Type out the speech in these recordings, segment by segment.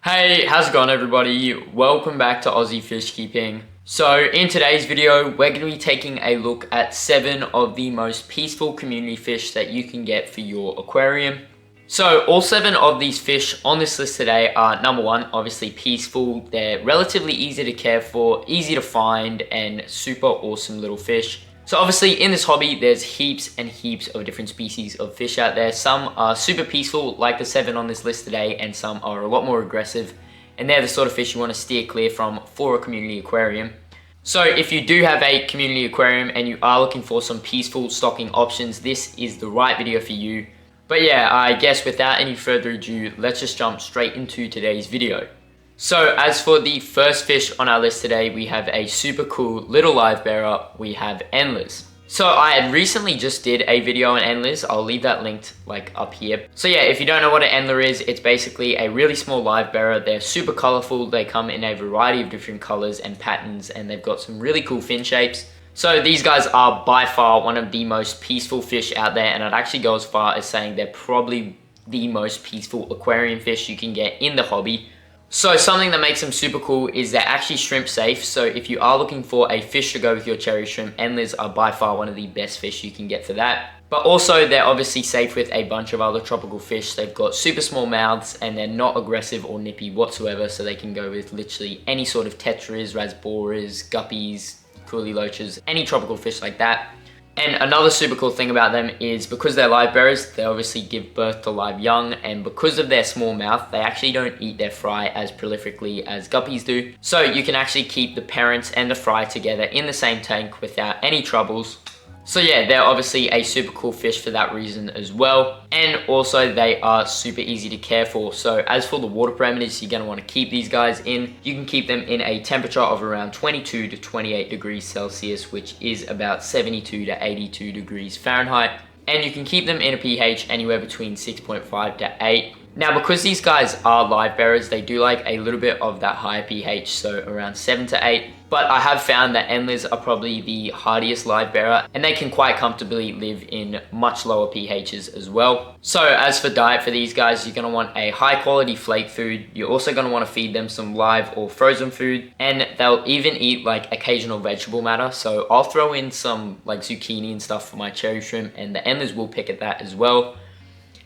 Hey, how's it going everybody? Welcome back to Aussie Fish Keeping. So in today's video, we're going to be taking a look at 7 of the most peaceful community fish that you can get for your aquarium. So all 7 of these fish on this list today are, number 1, obviously peaceful. They're relatively easy to care for, easy to find, and super awesome little fish. So obviously in this hobby, there's heaps and heaps of different species of fish out there. Some are super peaceful, like the 7 on this list today, and some are a lot more aggressive. And they're the sort of fish you want to steer clear from for a community aquarium. So if you do have a community aquarium and you are looking for some peaceful stocking options, this is the right video for you. But yeah, I guess without any further ado, let's just jump straight into today's video. So as for the first fish on our list today, we have a super cool little live bearer. We have Endlers. So I had recently just did a video on Endlers. I'll leave that linked like up here. So yeah, if you don't know what an Endler is, it's basically a really small live bearer. They're super colorful. They come in a variety of different colors and patterns, and they've got some really cool fin shapes. So these guys are by far one of the most peaceful fish out there, and I'd actually go as far as saying they're probably the most peaceful aquarium fish you can get in the hobby. So something that makes them super cool is they're actually shrimp safe. So if you are looking for a fish to go with your cherry shrimp, Endlers are by far one of the best fish you can get for that. But also they're obviously safe with a bunch of other tropical fish. They've got super small mouths and they're not aggressive or nippy whatsoever. So they can go with literally any sort of tetras, rasboras, guppies, coolie loaches, any tropical fish like that. And another super cool thing about them is because they're live bearers, they obviously give birth to live young, and because of their small mouth, they actually don't eat their fry as prolifically as guppies do. So you can actually keep the parents and the fry together in the same tank without any troubles. So yeah, they're obviously a super cool fish for that reason as well. And also they are super easy to care for. So as for the water parameters you're going to want to keep these guys in, you can keep them in a temperature of around 22 to 28 degrees Celsius, which is about 72 to 82 degrees Fahrenheit. And you can keep them in a pH anywhere between 6.5 to 8. Now, because these guys are live bearers, they do like a little bit of that higher pH, so around 7 to 8. But I have found that Endlers are probably the hardiest live bearer, and they can quite comfortably live in much lower pHs as well. So as for diet for these guys, you're going to want a high quality flake food. You're also going to want to feed them some live or frozen food, and they'll even eat like occasional vegetable matter. So I'll throw in some like zucchini and stuff for my cherry shrimp, and the Endlers will pick at that as well.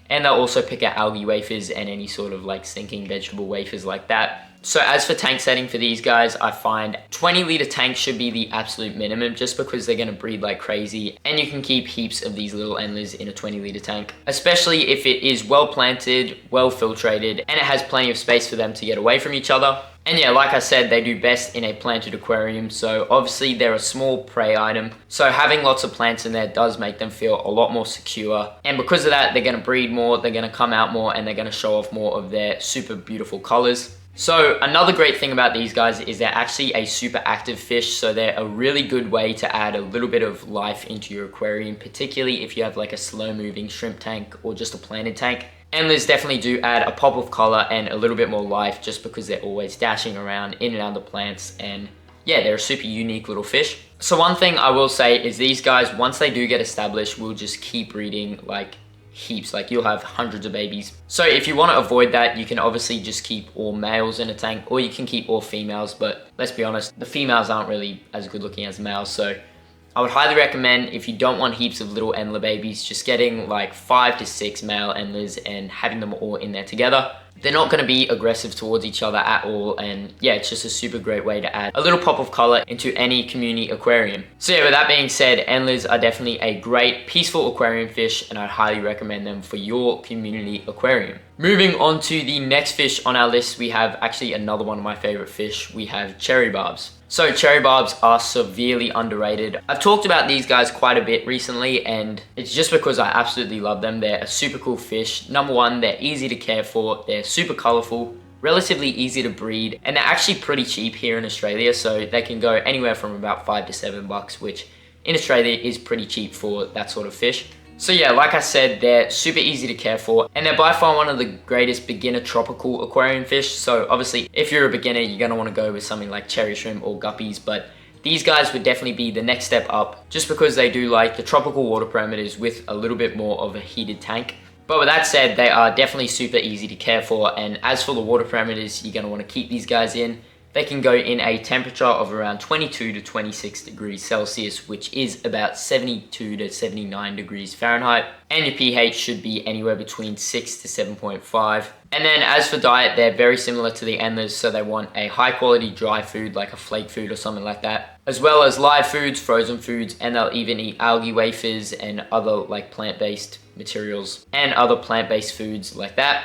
And they'll also pick out algae wafers and any sort of like stinking vegetable wafers like that. So as for tank setting for these guys, I find 20-liter tank should be the absolute minimum, just because they're going to breed like crazy, and you can keep heaps of these little Endlers in a 20-liter tank, especially if it is well planted, well filtrated, and it has plenty of space for them to get away from each other. And yeah, like I said, they do best in a planted aquarium, so obviously they're a small prey item, so having lots of plants in there does make them feel a lot more secure. And because of that, they're going to breed more, they're going to come out more, and they're going to show off more of their super beautiful colors. So another great thing about these guys is they're actually a super active fish, so they're a really good way to add a little bit of life into your aquarium, particularly if you have like a slow moving shrimp tank or just a planted tank. Endlers definitely do add a pop of color and a little bit more life, just because they're always dashing around in and out of the plants, and yeah, they're a super unique little fish. So one thing I will say is these guys, once they do get established, will just keep breeding like heaps. Like you'll have hundreds of babies. So if you want to avoid that, you can obviously just keep all males in a tank, or you can keep all females, but let's be honest, the females aren't really as good looking as males. So I would highly recommend, if you don't want heaps of little Endler babies, just getting like 5 to 6 male Endlers and having them all in there together. They're not going to be aggressive towards each other at all, and yeah, it's just a super great way to add a little pop of color into any community aquarium. So yeah, with that being said, Endlers are definitely a great peaceful aquarium fish, and I highly recommend them for your community aquarium. Moving on to the next fish on our list, we have actually another one of my favorite fish. We have cherry barbs. So cherry barbs are severely underrated. I've talked about these guys quite a bit recently, and it's just because I absolutely love them. They're a super cool fish. Number 1, they're easy to care for, they're super colorful, relatively easy to breed, and they're actually pretty cheap here in Australia, so they can go anywhere from about $5 to $7, which in Australia is pretty cheap for that sort of fish. So yeah, like I said, they're super easy to care for, and they're by far one of the greatest beginner tropical aquarium fish. So obviously, if you're a beginner, you're going to want to go with something like cherry shrimp or guppies, but these guys would definitely be the next step up, just because they do like the tropical water parameters with a little bit more of a heated tank. But with that said, they are definitely super easy to care for, and as for the water parameters you're going to want to keep these guys in, they can go in a temperature of around 22 to 26 degrees Celsius, which is about 72 to 79 degrees Fahrenheit. And your pH should be anywhere between 6 to 7.5. And then as for diet, they're very similar to the Endlers, so they want a high quality dry food like a flake food or something like that, as well as live foods, frozen foods, and they'll even eat algae wafers and other like plant-based materials and other plant-based foods like that.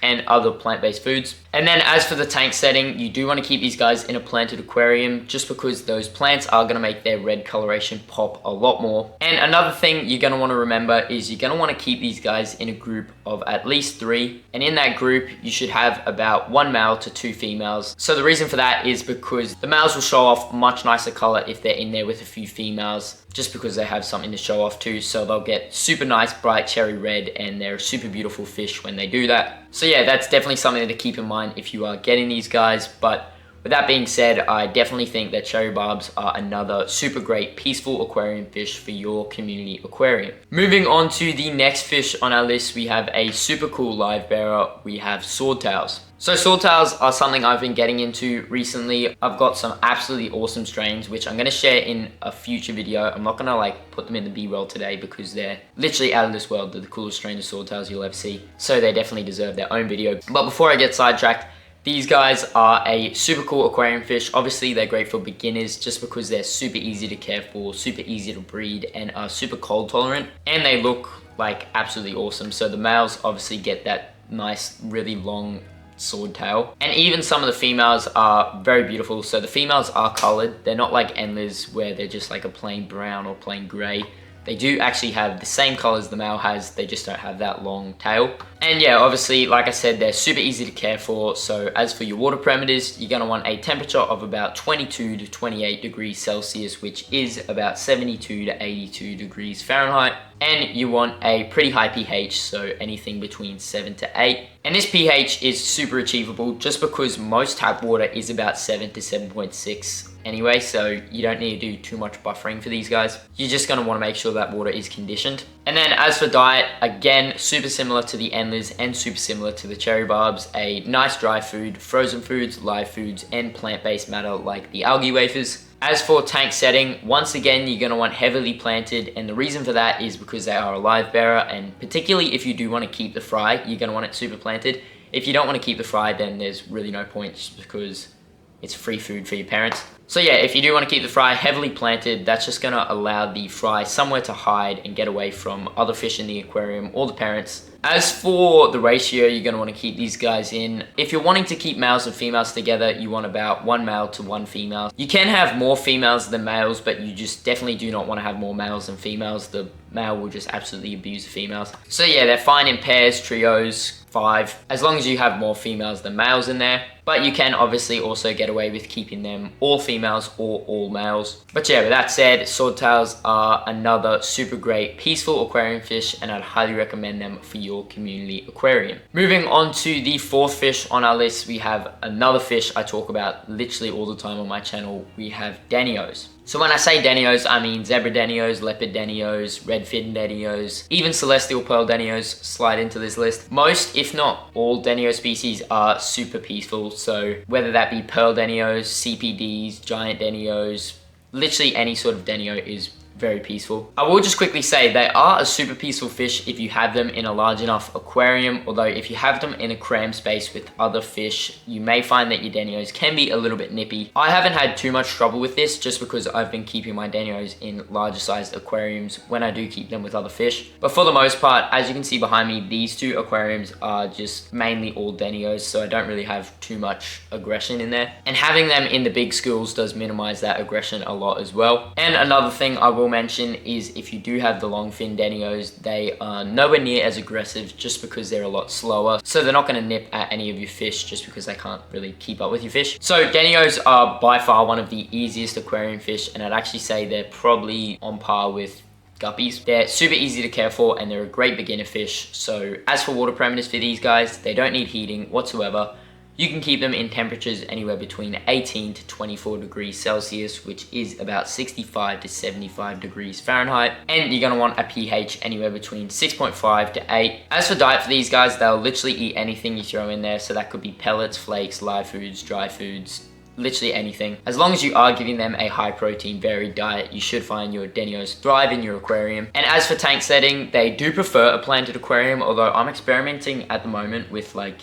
And other plant-based foods. And then as for the tank setting, you do want to keep these guys in a planted aquarium just because those plants are going to make their red coloration pop a lot more. And another thing you're going to want to remember is you're going to want to keep these guys in a group of at least 3. And in that group, you should have about 1 male to 2 females. So the reason for that is because the males will show off much nicer color if they're in there with a few females, just because they have something to show off too. So they'll get super nice bright cherry red, and they're a super beautiful fish when they do that. So yeah, that's definitely something to keep in mind if you are getting these guys. But with that being said, I definitely think that cherry barbs are another super great peaceful aquarium fish for your community aquarium. Moving on to the next fish on our list, we have a super cool live bearer. We have swordtails. So swordtails are something I've been getting into recently. I've got some absolutely awesome strains, which I'm going to share in a future video. I'm not going to like put them in the B-roll today because they're literally out of this world. They're the coolest strain of swordtails you'll ever see. So they definitely deserve their own video. But before I get sidetracked, these guys are a super cool aquarium fish. Obviously, they're great for beginners just because they're super easy to care for, super easy to breed, and are super cold tolerant. And they look like absolutely awesome. So the males obviously get that nice, really long swordtail. And even some of the females are very beautiful. So the females are colored. They're not like Endlers where they're just like a plain brown or plain gray. They do actually have the same colors the male has, they just don't have that long tail. And yeah, obviously, like I said, they're super easy to care for. So as for your water parameters, you're gonna want a temperature of about 22 to 28 degrees Celsius, which is about 72 to 82 degrees Fahrenheit. And you want a pretty high pH, so anything between 7 to 8. And this pH is super achievable just because most tap water is about 7 to 7.6 anyway, so you don't need to do too much buffering for these guys. You're just going to want to make sure that water is conditioned. And then as for diet, again, super similar to the Endlers and super similar to the cherry barbs. A nice dry food, frozen foods, live foods, and plant-based matter like the algae wafers. As for tank setting, once again, you're going to want heavily planted, and the reason for that is because they are a live bearer, and particularly if you do want to keep the fry, you're going to want it super planted. If you don't want to keep the fry, then there's really no point just because it's free food for your parents. So yeah, if you do want to keep the fry heavily planted, that's just going to allow the fry somewhere to hide and get away from other fish in the aquarium or the parents. As for the ratio, you're going to want to keep these guys in. If you're wanting to keep males and females together, you want about 1 male to 1 female. You can have more females than males, but you just definitely do not want to have more males than females. The male will just absolutely abuse the females. So yeah, they're fine in pairs, trios, 5, as long as you have more females than males in there. But you can obviously also get away with keeping them all females or all males. But yeah, with that said, swordtails are another super great peaceful aquarium fish, and I'd highly recommend them for your community aquarium. Moving on to the 4th fish on our list, we have another fish I talk about literally all the time on my channel. We have Danios. So when I say Danios, I mean zebra Danios, leopard Danios, redfin Danios, even celestial pearl Danios slide into this list. Most, if not all, Danio species are super peaceful. So whether that be pearl Danios, CPDs, giant Danios, literally any sort of Danio is very peaceful. I will just quickly say they are a super peaceful fish if you have them in a large enough aquarium, although if you have them in a crammed space with other fish, you may find that your Danios can be a little bit nippy. I haven't had too much trouble with this just because I've been keeping my Danios in larger sized aquariums when I do keep them with other fish. But for the most part, as you can see behind me, these 2 aquariums are just mainly all Danios, so I don't really have too much aggression in there. And having them in the big schools does minimize that aggression a lot as well. And another thing I will mention is if you do have the long fin Danios, they are nowhere near as aggressive just because they're a lot slower. So they're not going to nip at any of your fish just because they can't really keep up with your fish. So Danios are by far one of the easiest aquarium fish, and I'd actually say they're probably on par with Guppies. They're super easy to care for and they're a great beginner fish. So as for water parameters for these guys, they don't need heating whatsoever. You can keep them in temperatures anywhere between 18 to 24 degrees Celsius, which is about 65 to 75 degrees Fahrenheit. And you're going to want a pH anywhere between 6.5 to 8. As for diet for these guys, they'll literally eat anything you throw in there. So that could be pellets, flakes, live foods, dry foods, literally anything. As long as you are giving them a high protein varied diet, you should find your Danios thrive in your aquarium. And as for tank setting, they do prefer a planted aquarium, although I'm experimenting at the moment with like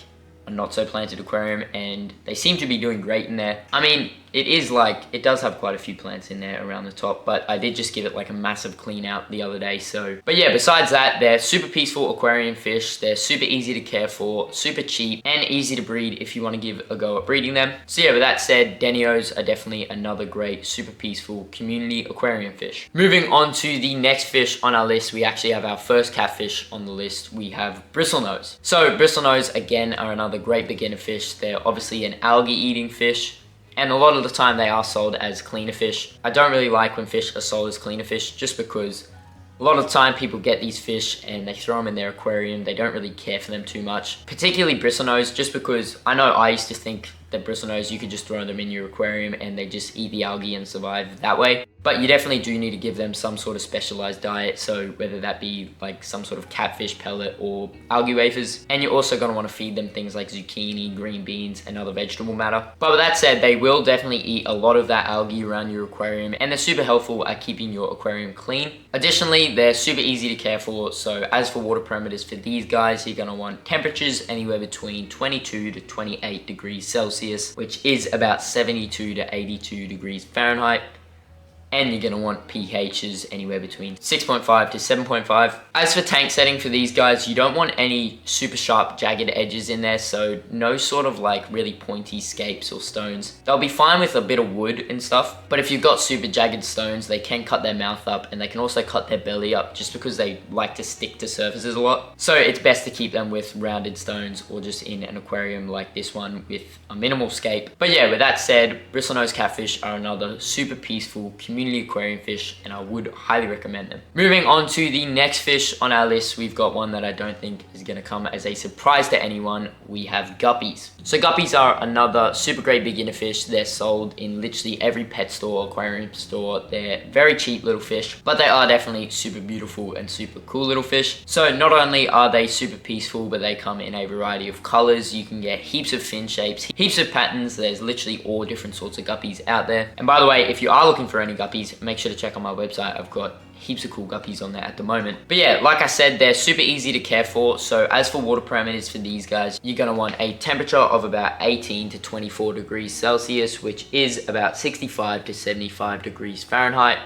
a not so planted aquarium and they seem to be doing great in there. I mean, it does have quite a few plants in there around the top, but I did just give it like a massive clean out the other day. But yeah, besides that, they're super peaceful aquarium fish. They're super easy to care for, super cheap, and easy to breed if you want to give a go at breeding them. So yeah, with that said, Danios are definitely another great, super peaceful community aquarium fish. Moving on to the next fish on our list, we actually have our first catfish on the list. We have Bristlenose. So Bristlenose, again, are another great beginner fish. They're obviously an algae eating fish, and a lot of the time they are sold as cleaner fish. I don't really like when fish are sold as cleaner fish, just because a lot of the time people get these fish and they throw them in their aquarium. They don't really care for them too much, particularly Bristlenose, just because I know I used to think that Bristlenose, you could just throw them in your aquarium and they just eat the algae and survive that way. But you definitely do need to give them some sort of specialized diet, so whether that be like some sort of catfish pellet or algae wafers. And you're also going to want to feed them things like zucchini, green beans, and other vegetable matter. But with that said, they will definitely eat a lot of that algae around your aquarium, and they're super helpful at keeping your aquarium clean. Additionally, they're super easy to care for, so as for water parameters for these guys, you're going to want temperatures anywhere between 22 to 28 degrees Celsius, which is about 72 to 82 degrees Fahrenheit. And you're going to want pHs anywhere between 6.5 to 7.5. As for tank setting for these guys, you don't want any super sharp jagged edges in there, so no sort of like really pointy scapes or stones. They'll be fine with a bit of wood and stuff, but if you've got super jagged stones, they can cut their mouth up and they can also cut their belly up just because they like to stick to surfaces a lot. So it's best to keep them with rounded stones or just in an aquarium like this one with a minimal scape. But yeah, with that said, Bristlenose catfish are another super peaceful community aquarium fish, and I would highly recommend them. Moving on to the next fish on our list, we've got one that I don't think is going to come as a surprise to anyone. We have guppies. So guppies are another super great beginner fish. They're sold in literally every pet store, aquarium store. They're very cheap little fish, but they are definitely super beautiful and super cool little fish. So not only are they super peaceful, but they come in a variety of colors. You can get heaps of fin shapes, heaps of patterns. There's literally all different sorts of guppies out there. And by the way, if you are looking for any guppies, make sure to check on my website. I've got heaps of cool guppies on there at the moment. But yeah, like I said, they're super easy to care for. So as for water parameters for these guys, you're going to want a temperature of about 18 to 24 degrees Celsius, which is about 65 to 75 degrees Fahrenheit.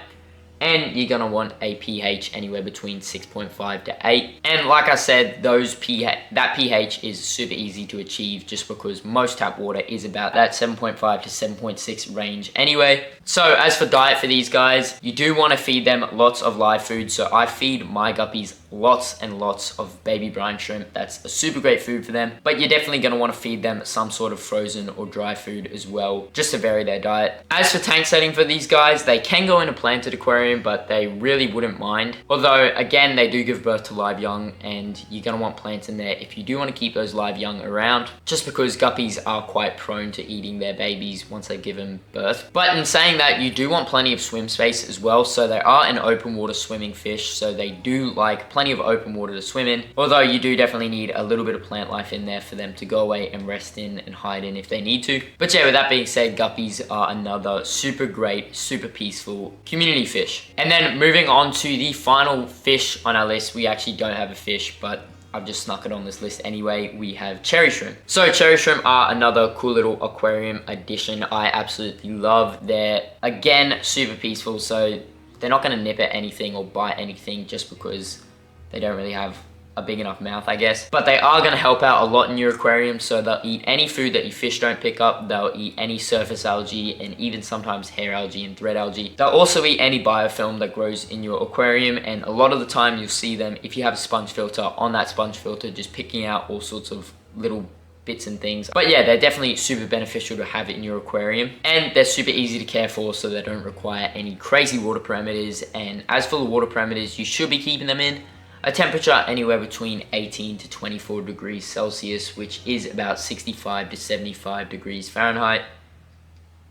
And you're going to want a pH anywhere between 6.5 to 8. And like I said, that pH is super easy to achieve just because most tap water is about that 7.5 to 7.6 range anyway. So as for diet for these guys, you do want to feed them lots of live food. So I feed my guppies lots and lots of baby brine shrimp. That's a super great food for them. But you're definitely going to want to feed them some sort of frozen or dry food as well, just to vary their diet. As for tank setting for these guys, they can go in a planted aquarium, but they really wouldn't mind. Although, again, they do give birth to live young, and you're going to want plants in there if you do want to keep those live young around, just because guppies are quite prone to eating their babies once they've given birth. But in saying that, you do want plenty of swim space as well. So they are an open water swimming fish, so they do like plenty of open water to swim in. Although you do definitely need a little bit of plant life in there for them to go away and rest in and hide in if they need to. But yeah, with that being said, guppies are another super great, super peaceful community fish. And then moving on to the final fish on our list, we actually don't have a fish, but I've just snuck it on this list anyway. We have cherry shrimp. So cherry shrimp are another cool little aquarium addition I absolutely love. They're, again, super peaceful, so they're not going to nip at anything or bite anything just because they don't really have a big enough mouth, I guess. But they are going to help out a lot in your aquarium, so they'll eat any food that your fish don't pick up. They'll eat any surface algae and even sometimes hair algae and thread algae. They'll also eat any biofilm that grows in your aquarium, and a lot of the time you'll see them, if you have a sponge filter, on that sponge filter just picking out all sorts of little bits and things. But yeah, they're definitely super beneficial to have in your aquarium, and they're super easy to care for, so they don't require any crazy water parameters. And as for the water parameters you should be keeping them in, a temperature anywhere between 18 to 24 degrees Celsius, which is about 65 to 75 degrees Fahrenheit.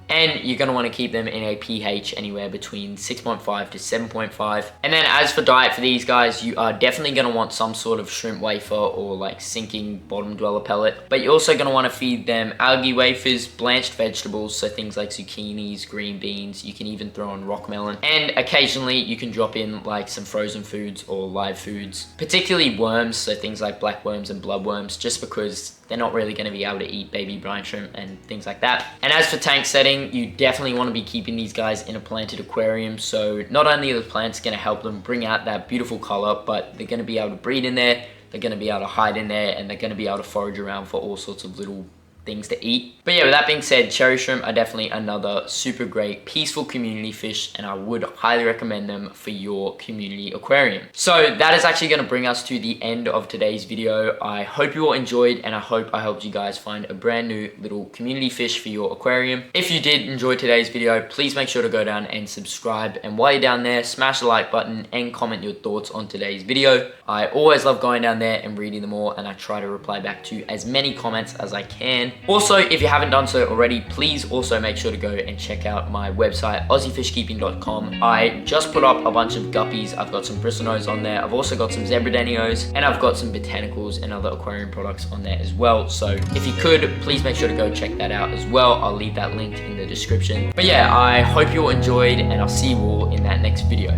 And you're going to want to keep them in a pH anywhere between 6.5 to 7.5. And then as for diet for these guys, you are definitely going to want some sort of shrimp wafer or like sinking bottom dweller pellet. But you're also going to want to feed them algae wafers, blanched vegetables, so things like zucchinis, green beans. You can even throw in rock melon. And occasionally you can drop in like some frozen foods or live foods, particularly worms, so things like black worms and bloodworms, just because they're not really going to be able to eat baby brine shrimp and things like that. And as for tank setting, you definitely want to be keeping these guys in a planted aquarium. So not only are the plants going to help them bring out that beautiful color, but they're going to be able to breed in there, they're going to be able to hide in there, and they're going to be able to forage around for all sorts of little things to eat. But yeah, with that being said, cherry shrimp are definitely another super great peaceful community fish, and I would highly recommend them for your community aquarium. So that is actually going to bring us to the end of today's video. I hope you all enjoyed, and I hope I helped you guys find a brand new little community fish for your aquarium. If you did enjoy today's video, please make sure to go down and subscribe, and while you're down there, smash the like button and comment your thoughts on today's video. I always love going down there and reading them all, and I try to reply back to as many comments as I can. Also, if you haven't done so already, please also make sure to go and check out my website, aussiefishkeeping.com. I just put up a bunch of guppies. I've got some Bristlenose on there. I've also got some zebra Danios, and I've got some botanicals and other aquarium products on there as well. So if you could, please make sure to go check that out as well. I'll leave that linked in the description. But yeah, I hope you all enjoyed, and I'll see you all in that next video.